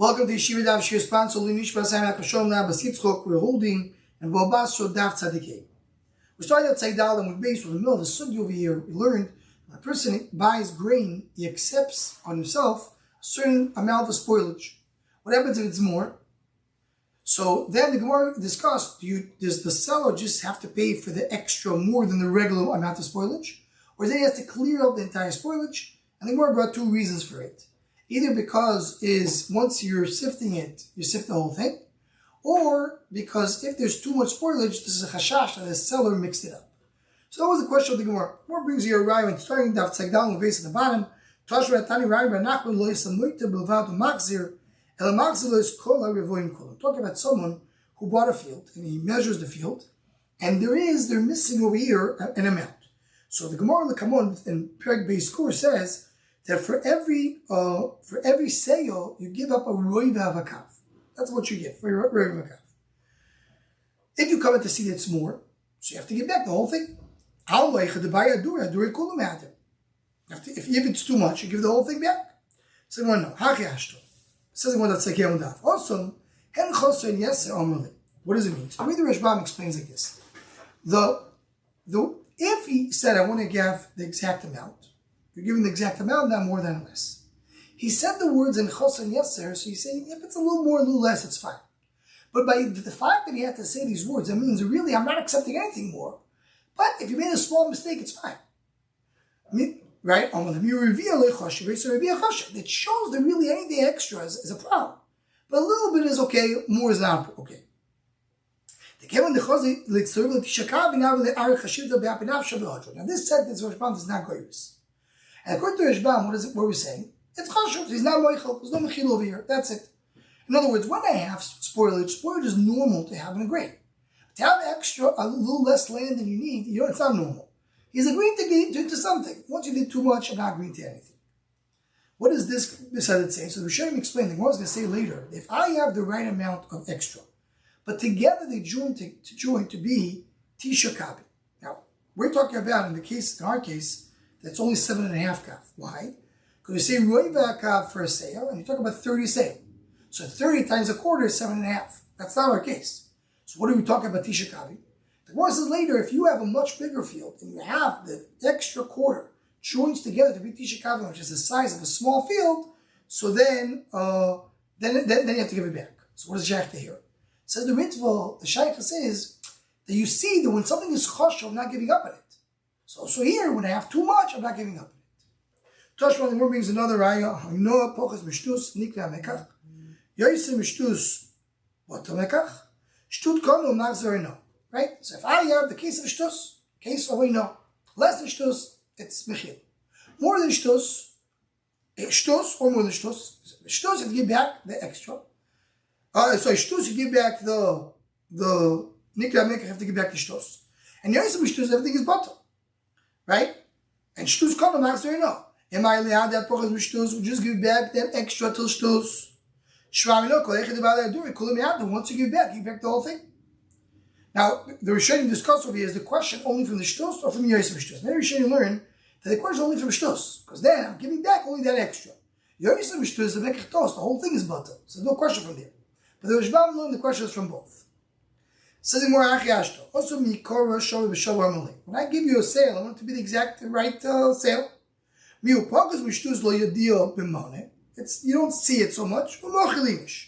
Welcome to Yeshiva Daf Shir sponsor Linish Basra Kashom Na Basitzchok. We're holding and Basra Daf Tzadikei. We're starting at Tzadal and we're based in the middle of the sugi over here. We learned when a person buys grain, he accepts on himself a certain amount of spoilage. What happens if it's more? So then the Gemara discussed: does the seller just have to pay for the extra more than the regular amount of spoilage, or then he has to clear up the entire spoilage? And the Gemara brought two reasons for it. Either because once you're sifting it, you sift the whole thing, or because if there's too much spoilage, this is a chashash that the seller mixed it up. So that was the question of the Gemara. Gemara brings you a raya when starting daf tzagdal on the base at the bottom. Tashra atani raya b'nachman lo yisamuita b'lvat u'makzir el makzir lo yiskol ha'revoim kolom. Talking about someone who bought a field and he measures the field, and they're missing over here an amount. So the Gemara L'Kamon in Perek Beis Kur says that for every sale, you give up a roiva of a kaf. That's what you give for your roiva of a kaf. If you come in to see that it's more, so you have to give back the whole thing. If it's too much, you give the whole thing back. So no. Says also, what does it mean? So the way the Rashbam explains like this: if he said, I want to give the exact amount, you're giving the exact amount, not more than less. He said the words in chos and yeser, so he's saying if it's a little more, a little less, it's fine. But by the fact that he had to say these words, it means really I'm not accepting anything more. But if you made a small mistake, it's fine. Right? It shows that really anything extra is a problem. But a little bit is okay, more is not okay. Now this sentence Rashbam does not go use. And according to Rashbam, what are we saying? It's chashuv. He's not moichel. There's no mechil over here. That's it. In other words, when I have spoilage is normal to have in a grain. To have extra, a little less land than you need, it's not normal. He's agreeing to get into something. Once you did too much, I'm not agreeing to anything. What does this Hadith say? So the Rishonim explain. The Gemara is going to say later, if I have the right amount of extra, but together they join to be tisha kabi. Now we're talking about in our case, that's only 7.5 kaf. Why? Because we say roiva kaf for a sale, and you talk about 30 sale. So 30 times a quarter is 7.5. That's not our case. So what are we talking about tisha kabi? The Gemara says later, if you have a much bigger field and you have the extra quarter joins together to be tisha kabi, which is the size of a small field, so then you have to give it back. So what does Shaykhta here? Says the mitzvah, the Shaykhta says that you see that when something is choshev, I'm not giving up on it. So here, when I have too much, I'm not giving up on it. Toshma, the Gemara brings another raya. Noah pochas mishtus nikra mekach. Yoyse mishtus what to mekach? Shtut kono magzor no. Right? So if I have the case of shtus, case of no, less than shtus, it's mechil. More than shtus or more than shtus, you have to give back the extra. Shtus, you give back the nikra mekach, you have to give back the shtus. And yoyse mishtus, everything is bottom. Right? And shtus kono magzor no. Am I allowed that pochas mishtus? We just give back that extra till shtus. Once you give back the whole thing. Now, the Rishonim discuss over here is the question only from the shtus or from Yosef shtus. Maybe Rishonim learn that the question is only from shtus, because then I'm giving back only that extra. Yosef shtus, the mekach tos, the whole thing is butter. So there's no question from there. But the Rashbam learned the question is from both. Says in also when I give you a sale, I want it to be the exact right sale. You don't see it so much. In other words,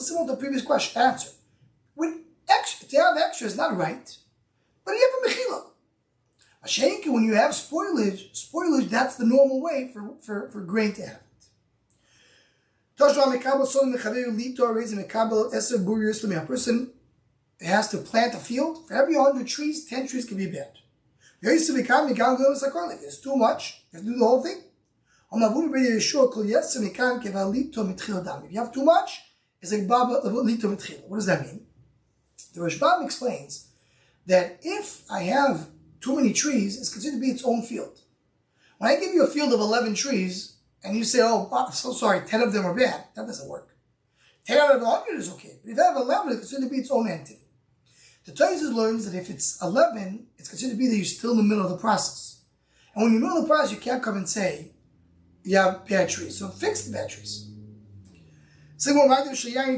similar to the previous question answer. To have extra is not right, but you have a mechila. When you have spoilage, that's the normal way for grain to have it. A person has to plant a field. For every 100 trees, 10 trees can be bad. If it's too much, you have to do the whole thing. If you have too much, it's like Bava. What does that mean? The Rashbam explains that if I have too many trees, it's considered to be its own field. When I give you a field of 11 trees, and you say, oh, I'm so sorry, 10 of them are bad, that doesn't work. 10 out of 100 is okay. But if I have 11, it's considered to be its own entity. The Tosfos learns that if it's 11, it's considered to be that you're still in the middle of the process. And when you're in the middle of the process, you can't come and say, you have bad trees. So fix the bad trees. So if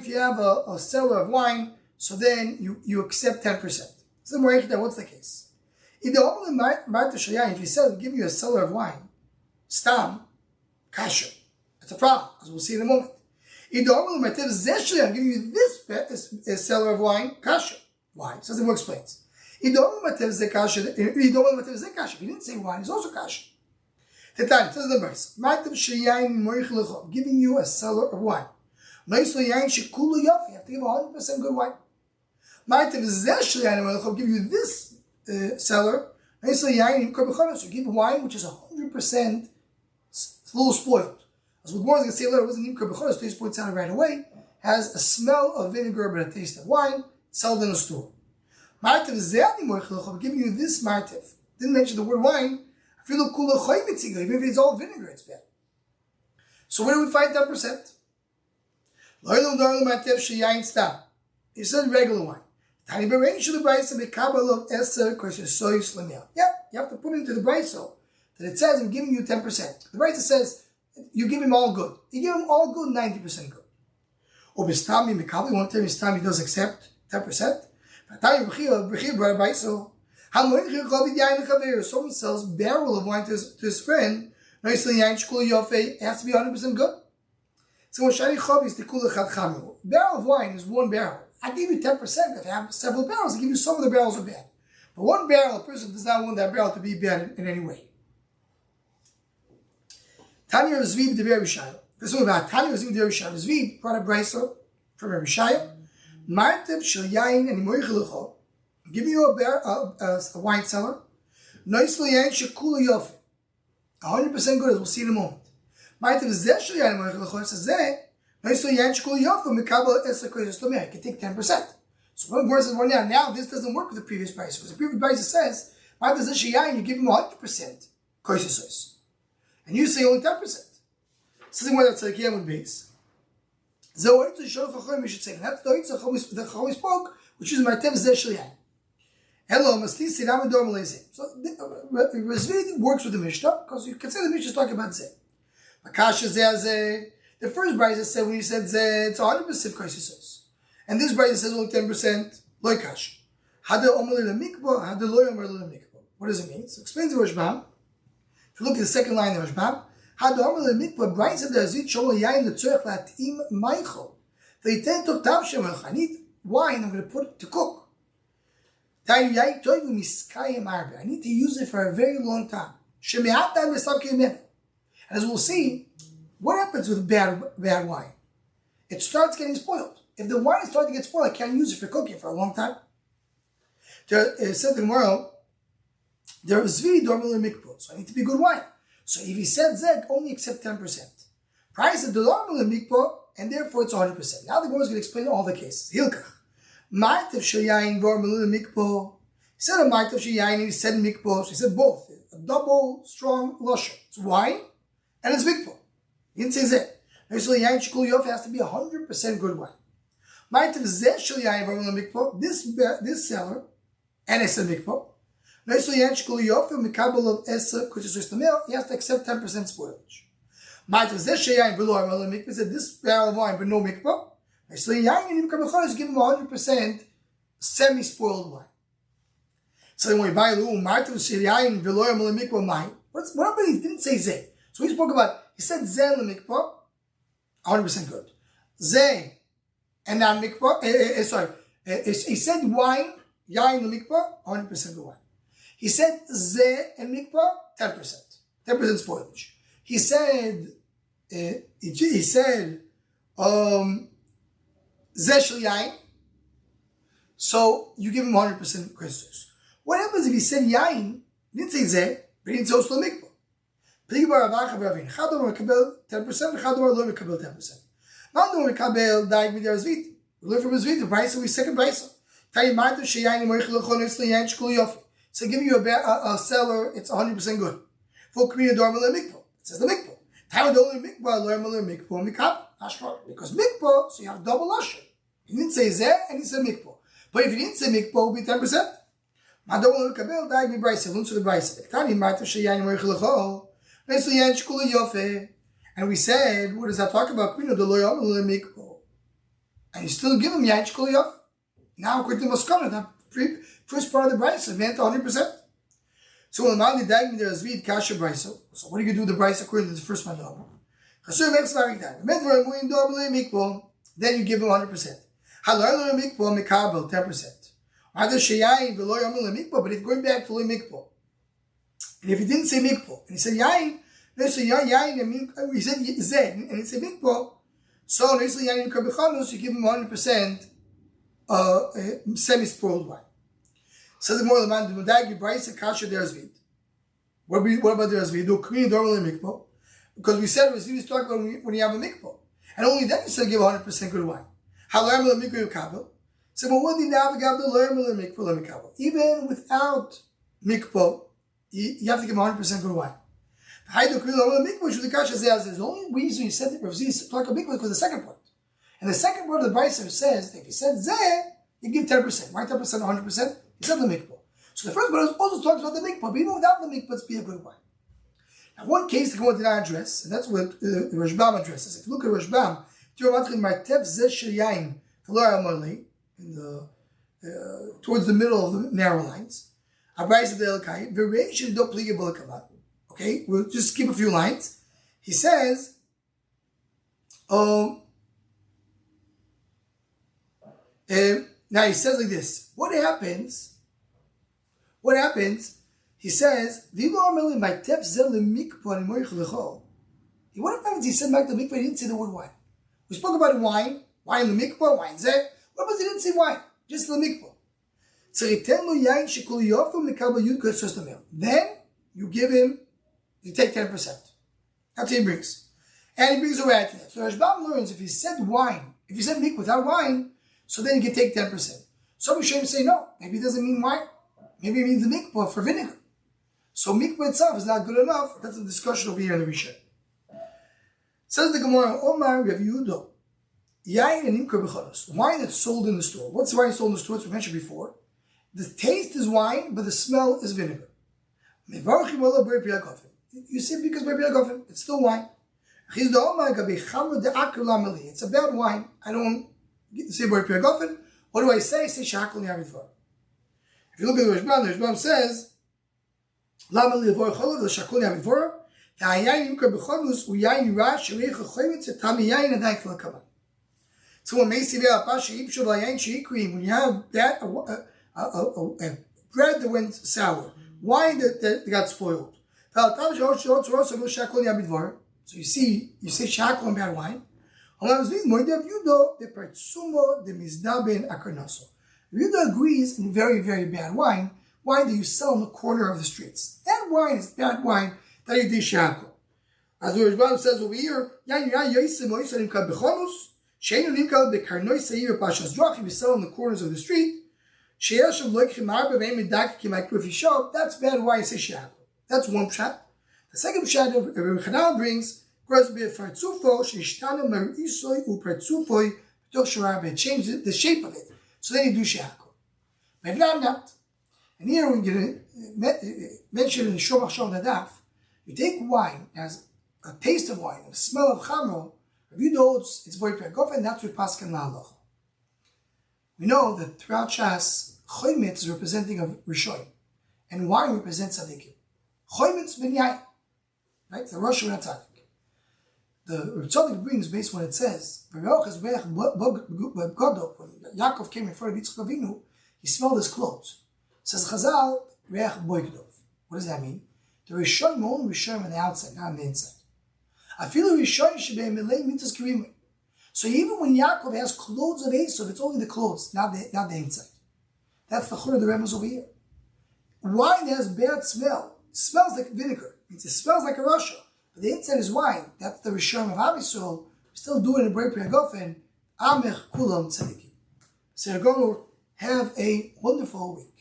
you have a cellar of wine, so then you accept 10%. So what's the case? If he says, I'm giving you a cellar of wine, stam, kasher, that's a problem, as we'll see in a moment. If I'm giving you this cellar of wine, kasher. Why? So the more explains. If he didn't say wine, it's also kasher. It says in the verse, I'm giving you a cellar of wine. You have to give 100% good wine. I'll give you this cellar. So give wine which is 100% a little spoiled. As what more is going to say later, it wasn't even Kerbechonos, Tosfos points out right away, has a smell of vinegar but a taste of wine, sold in a store. I'm giving you this martiv. Didn't mention the word wine. Even if it's all vinegar, it's bad. So where do we find 10%? He said regular wine. Yeah, you have to put into the brayso that it says I'm giving you 10%. The brayso says you give him all good. You give him all good, 90% good. Or bistami mikabel, you want to tell me bistami does accept 10%? Someone sells barrel of wine to his friend. It has to be 100% good. So barrel of wine is one barrel. I give you 10%. If I have several barrels, I give you some of the barrels are bad. But one barrel, a person does not want that barrel to be bad in any way. Tanya Zviv de Yerushalayim. This is about Tanya Zviv de Yerushalayim. Zviv brought a brayso from Yerushalayim. Martev shel yain and imoichelucho. Give you a wine cellar. Nice yain shekula yofi. 100% good, as we'll see in a moment. Martev zeh shel yain and imoichelucho. It says zeh. Nice yain shekula yofi. Mikabel esa koyes tomei. I can take 10%. So one person says, well, now this doesn't work with the previous price. Because the previous price says, Martev zeh shel yain, you give him 100% koyes. And you say only 10%. This is where that's like Yemen base. So we should say that's the Chacham spoke, which is Martev Zeh Shliyan. Hello, Masti Siram Dor Malaysia. So Razvid works with the Mishnah because you can say the Mishnah is talking about Zeh. Makasha Zeh. The first brayso said when you said Zeh, it's 100% koyes. And this brayso says only 10% loy kash. Hada Omer LeMikbo, Hada Loy Omer LeMikbo. What does it mean? So explains the Rashbam. If you look at the second line of Rashbam, had the Omer LeMikbo brayso the Azit Shol Yain LeTzorech Latim Meichel. They tend to tav shemelch. I need wine. I'm going to put it to cook. I need to use it for a very long time. And as we'll see, what happens with bad wine? It starts getting spoiled. If the wine is starting to get spoiled, I can't use it for cooking for a long time. It said tomorrow, there is Zvi Dormel Mikpo, so I need to be good wine. So if he said Zeg, only accept 10%. Price of the Dormel Mikpo, and therefore it's 100%. Now the Gemara is going to explain all the cases. Hilkach. Martev Shayayin Dormel Mikpo. He said a Martev Shayayin, he said Mikpo, so he said both. A double strong lusher. It's wine and it's Mikpo. He didn't say Zeg. So Yayin Shikul Yof has to be 100% good wine. Martev Zeh Shayayin Dormel Mikpo. This seller, and it's a Mikpo. So Yayin Shikul Yof, Mikabel of Esa, which is the male, he has to accept 10% spoilage. Martev Zeh Shayayin below Dormel Mikpo said this barrel of wine but no Mikpo. So Yayin and Mikabel give him 100% semi-spoiled wine. So then when you buy a little Martev Shayayin below Dormel Mikpo wine, what about he didn't say Zeh? So he spoke about, he said Zeh Mikpo, 100% good. Zeh and now Mikpo, he said wine, Yayin Mikpo, 100% good wine. He said Zeh and Mikpo, 10%. 10% spoilage. He said Zeh Shel Yayin. So you give him 100% questions. What happens if he said Yayin, he didn't say Zeh, but he didn't say Oslo Mikpo? Plibar Avacha V'Ravin. Chador Mekabel 10%, Chador Lo Mekabel 10%. Mando Mekabel died with their Zvit. We learn from his Zvit, the price we second price. Tayi Martev Shayayin Moichel Chon Oslo Yayin Shkul Yofi. So giving you a seller, it's 100% good. For Kriya Dormel Mikpo. It says the Mikpo. Tayi Dormel Mikpo, Dormel Mikpo, Mikab, Ashkar. Because Mikpo, so you have double usher. He didn't say Zeh, and he said Mikpo. But if you didn't say mikpo, it would be 10%. Madon Kabel died me Bryce, learns to the Bryce. Tani Marta Shayan Merchelecho. And we said, what does that talk about? And you still give him Yain Shkul Yof. Now, according to Moskana, that first part of the Bryce meant 100%. So when Mali died me there is Vid Kasha Bryce. So what do you do with the Bryce according to the first Madon? Then you give him 100%. Halal mikpo mikabel 10%. But if going back to loy mikpo, and if he didn't say mikpo, and he said yain, then so yain, he said zed, and he said mikpo, so nicely yain kabechanus, you give him 100% semi-spoiled wine. Says the more man the Mudagi Bryce Kasha there's vid. What about there's vid? Do Korean normally mikpo? Because we said he was talking about when you have a mikpo, and only then you still give 100% good wine. Even without mikpo, you have to give 100% good wine. The only reason you said that Rav Z is talking about mikpo because the second part. And the second part of the Brisa says that if you said zeh, you give 10%. Why 10%, 100%? He said the mikpo. So the first part also talks about the mikpo, but even without the mikpo, it's be a good wine. Now, one case the Gemara did not address, and that's what Rashbam addresses. If you look at Rashbam, in the towards the middle of the narrow lines. Okay, we'll just skip a few lines. He says, now he says like this. What happens? He says, what happens? He said back to mikvah, he didn't say the word wine. We spoke about wine the mikvah, wine zeh. What about he didn't say wine? Just the mikvah. Then you give him, you take 10%. That's what he brings. And he brings a rat to that. So Rashbam learns if he said wine, if he said mikvah without wine, so then you can take 10%. Some Rishonim say no, maybe it doesn't mean wine. Maybe it means the mikvah for vinegar. So mikvah itself is not good enough. That's a discussion over here in the Rishon. Says the Gemara, Omar Rav Yehuda, Yain and Imker b'cholos. Wine that's sold in the store. What's the wine sold in the store? As we mentioned before. The taste is wine, but the smell is vinegar. You see, because it's still wine. It's a bad wine. I don't say What do I say? Say Shakal Yavidvar. If you look at the Rashbam says, Lama Livor Cholov, the Shakal Yavidvar, the Ayayin Imker b'cholos, Uyayin Rash, Shirech Choymitz, Tami Yayin, and Daikla Kaman. So when when you have that a bread that went sour, wine that got spoiled. So you say shakol and bad wine. Yudah agrees in very, very bad wine that you sell on the corner of the streets. That wine is bad wine that you did shakol. As the Rashbam says over here, we sell on the corners of the street. If you show, that's bad wine, say shakol. That's one pshat. The second pshat of Rabbi Chanal brings, change the shape of it. So then you do shakol. But not. And here we're going to mention in the Shomach Shom Nadaf, you take wine, as a taste of wine, a smell of chamro. If you know it's very pregofen, that's what Paskan La'aloch. We know that throughout Shas, choymitz is representing of Rishoyim, and wine represents Tzadikim. Choymitz ben yain, right? The Rosh Hashanah Tzadik. The Tzadik brings based on what it says. When Yaakov came in front of Yitzchak Avinu, he smelled his clothes. It says Chazal, Reach Boigdov. What does that mean? The Rishoyim are only Rishoyim on the outside, not on the inside. So even when Yaakov has clothes of Esav, it's only the clothes, not the inside. That's the chur of the Remos over here. Wine has bad smell. It smells like vinegar. It smells like a Russia. But the inside is wine. That's the Rishon of Am Yisrael. We're still doing a Brei Priyagofen. Amech Kulam Tzadikim. So you're going to have a wonderful week.